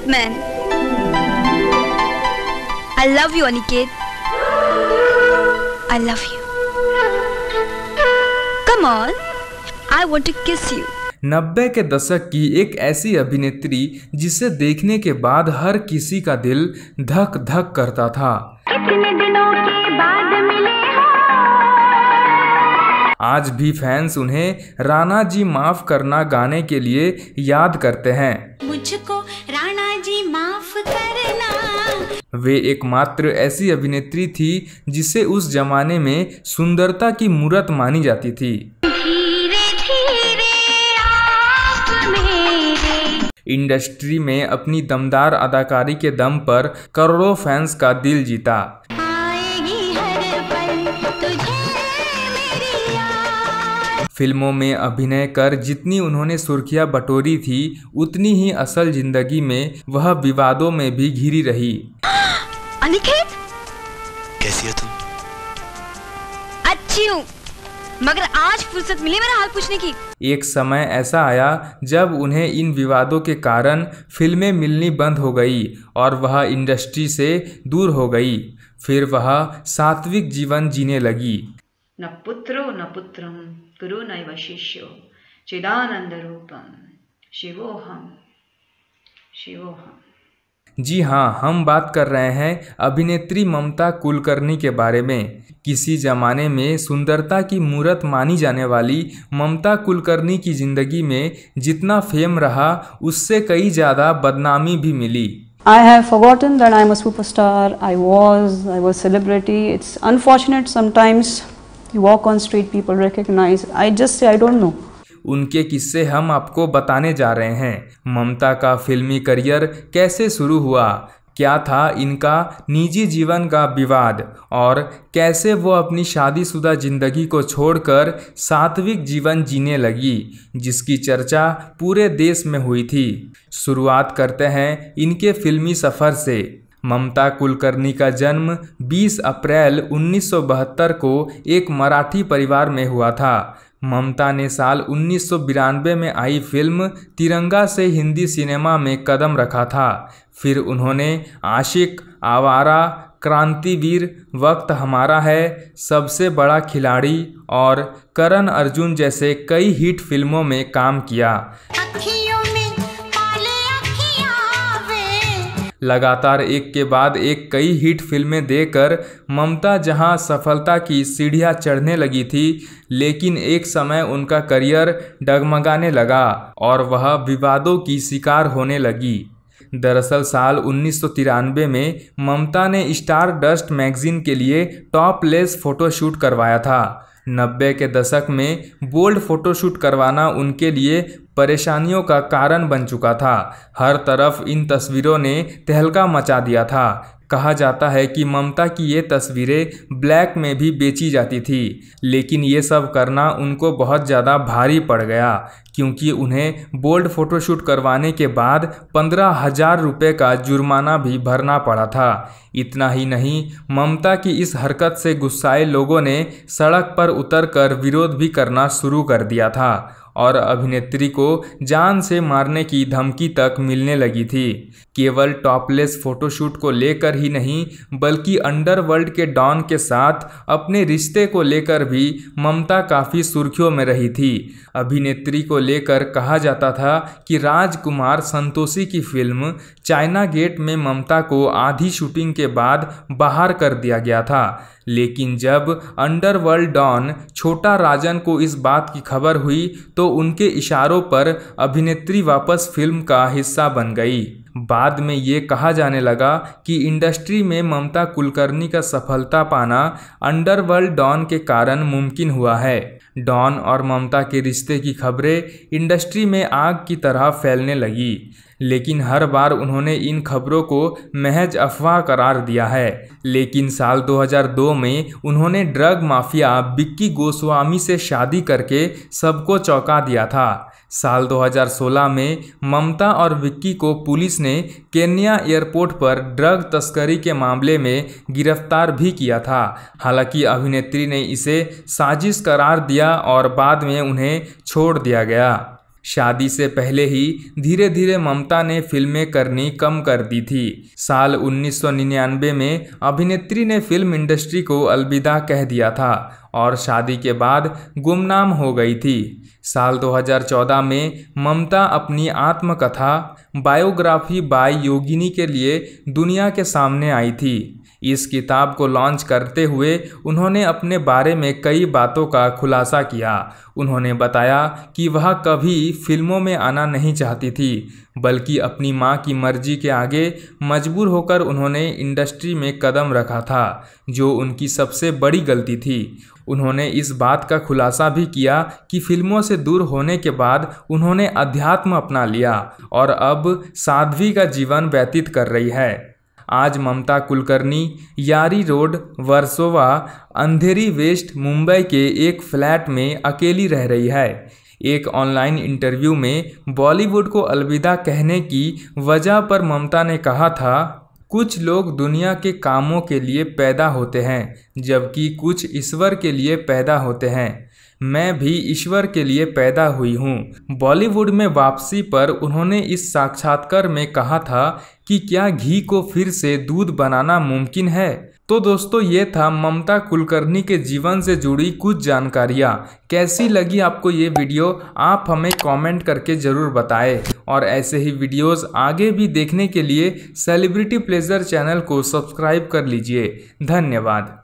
up, man. I love you, Aniket. I love you. Come on. I want to kiss you. 90 के दशक की एक ऐसी अभिनेत्री जिसे देखने के बाद हर किसी का दिल धक धक करता था। कितने दिनों के बाद मिले हो। आज भी फैंस उन्हें राणा जी माफ करना गाने के लिए याद करते हैं। मुझको राणा जी माफ करना। वे एकमात्र ऐसी अभिनेत्री थी जिसे उस जमाने में सुंदरता की मूरत मानी जाती थी। इंडस्ट्री में अपनी दमदार अदाकारी के दम पर करोड़ों फैंस का दिल जीता। फिल्मों में अभिनय कर जितनी उन्होंने सुर्खियां बटोरी थी, उतनी ही असल जिंदगी में वह विवादों में भी घिरी रही। अनिकेत, कैसी हो तुम? अच्छी हूँ, मगर आज फुर्सत मिली मेरा हाल पूछने की। एक समय ऐसा आया जब उन्हें इन विवादों के कारण फिल्में मिलनी बंद हो गई और वह इंडस्ट्री से दूर हो गई। फिर वह सात्विक जीवन जीने लगी। न पुत्रो न पुत्रम गुरु नैव शिष्यो चिदानंद रूपम शिवोहम शिवोहम। जी हाँ, हम बात कर रहे हैं अभिनेत्री ममता कुलकर्णी के बारे में। किसी जमाने में सुंदरता की मूरत मानी जाने वाली ममता कुलकर्णी की जिंदगी में जितना फेम रहा, उससे कई ज़्यादा बदनामी भी मिली। I have forgotten that I am a superstar. I was celebrity. It's unfortunate sometimes you walk on street, people recognize. I just say I don't know. उनके किस्से हम आपको बताने जा रहे हैं। ममता का फिल्मी करियर कैसे शुरू हुआ, क्या था इनका निजी जीवन का विवाद और कैसे वो अपनी शादीशुदा जिंदगी को छोड़कर सात्विक जीवन जीने लगी, जिसकी चर्चा पूरे देश में हुई थी। शुरुआत करते हैं इनके फिल्मी सफ़र से। ममता कुलकर्णी का जन्म 20 अप्रैल 1972 को एक मराठी परिवार में हुआ था। ममता ने साल 1992 में आई फिल्म तिरंगा से हिंदी सिनेमा में कदम रखा था। फिर उन्होंने आशिक, आवारा, क्रांतिवीर, वक्त हमारा है, सबसे बड़ा खिलाड़ी और करण अर्जुन जैसे कई हिट फिल्मों में काम किया। लगातार एक के बाद एक कई हिट फिल्में देकर ममता जहां सफलता की सीढ़ियां चढ़ने लगी थी, लेकिन एक समय उनका करियर डगमगाने लगा और वह विवादों की शिकार होने लगी। दरअसल साल 1993 में ममता ने स्टार डस्ट मैगजीन के लिए टॉपलेस फोटोशूट करवाया था। 90 के दशक में बोल्ड फोटोशूट करवाना उनके लिए परेशानियों का कारण बन चुका था। हर तरफ इन तस्वीरों ने तहलका मचा दिया था। कहा जाता है कि ममता की ये तस्वीरें ब्लैक में भी बेची जाती थी, लेकिन ये सब करना उनको बहुत ज़्यादा भारी पड़ गया, क्योंकि उन्हें बोल्ड फोटोशूट करवाने के बाद 15,000 रुपये का जुर्माना भी भरना पड़ा था। इतना ही नहीं, ममता की इस हरकत से गुस्साए लोगों ने सड़क पर उतरकर विरोध भी करना शुरू कर दिया था और अभिनेत्री को जान से मारने की धमकी तक मिलने लगी थी। केवल टॉपलेस फोटोशूट को लेकर ही नहीं, बल्कि अंडरवर्ल्ड के डॉन के साथ अपने रिश्ते को लेकर भी ममता काफ़ी सुर्खियों में रही थी। अभिनेत्री को लेकर कहा जाता था कि राजकुमार संतोषी की फिल्म चाइना गेट में ममता को आधी शूटिंग के बाद बाहर कर दिया गया था, लेकिन जब अंडरवर्ल्ड डॉन छोटा राजन को इस बात की खबर हुई तो उनके इशारों पर अभिनेत्री वापस फिल्म का हिस्सा बन गई। बाद में ये कहा जाने लगा कि इंडस्ट्री में ममता कुलकर्णी का सफलता पाना अंडरवर्ल्ड डॉन के कारण मुमकिन हुआ है। डॉन और ममता के रिश्ते की खबरें इंडस्ट्री में आग की तरह फैलने लगी, लेकिन हर बार उन्होंने इन खबरों को महज अफवाह करार दिया है। लेकिन साल 2002 में उन्होंने ड्रग माफिया विक्की गोस्वामी से शादी करके सबको चौंका दिया था। साल 2016 में ममता और विक्की को पुलिस ने केन्या एयरपोर्ट पर ड्रग तस्करी के मामले में गिरफ्तार भी किया था। हालांकि अभिनेत्री ने इसे साजिश करार दिया और बाद में उन्हें छोड़ दिया गया। शादी से पहले ही धीरे धीरे ममता ने फिल्में करनी कम कर दी थी। साल 1999 में अभिनेत्री ने फिल्म इंडस्ट्री को अलविदा कह दिया था और शादी के बाद गुमनाम हो गई थी। साल 2014 में ममता अपनी आत्मकथा बायोग्राफी बाय योगिनी के लिए दुनिया के सामने आई थी। इस किताब को लॉन्च करते हुए उन्होंने अपने बारे में कई बातों का खुलासा किया। उन्होंने बताया कि वह कभी फिल्मों में आना नहीं चाहती थी, बल्कि अपनी मां की मर्जी के आगे मजबूर होकर उन्होंने इंडस्ट्री में कदम रखा था, जो उनकी सबसे बड़ी गलती थी। उन्होंने इस बात का खुलासा भी किया कि फिल्मों से दूर होने के बाद उन्होंने अध्यात्म अपना लिया और अब साध्वी का जीवन व्यतीत कर रही है। आज ममता कुलकर्णी यारी रोड, वर्सोवा, अंधेरी वेस्ट, मुंबई के एक फ्लैट में अकेली रह रही है। एक ऑनलाइन इंटरव्यू में बॉलीवुड को अलविदा कहने की वजह पर ममता ने कहा था, कुछ लोग दुनिया के कामों के लिए पैदा होते हैं, जबकि कुछ ईश्वर के लिए पैदा होते हैं। मैं भी ईश्वर के लिए पैदा हुई हूँ। बॉलीवुड में वापसी पर उन्होंने इस साक्षात्कार में कहा था कि क्या घी को फिर से दूध बनाना मुमकिन है। तो दोस्तों, ये था ममता कुलकर्णी के जीवन से जुड़ी कुछ जानकारियाँ। कैसी लगी आपको ये वीडियो, आप हमें कमेंट करके ज़रूर बताएं। और ऐसे ही वीडियोस आगे भी देखने के लिए सेलिब्रिटी प्लेजर चैनल को सब्सक्राइब कर लीजिए। धन्यवाद।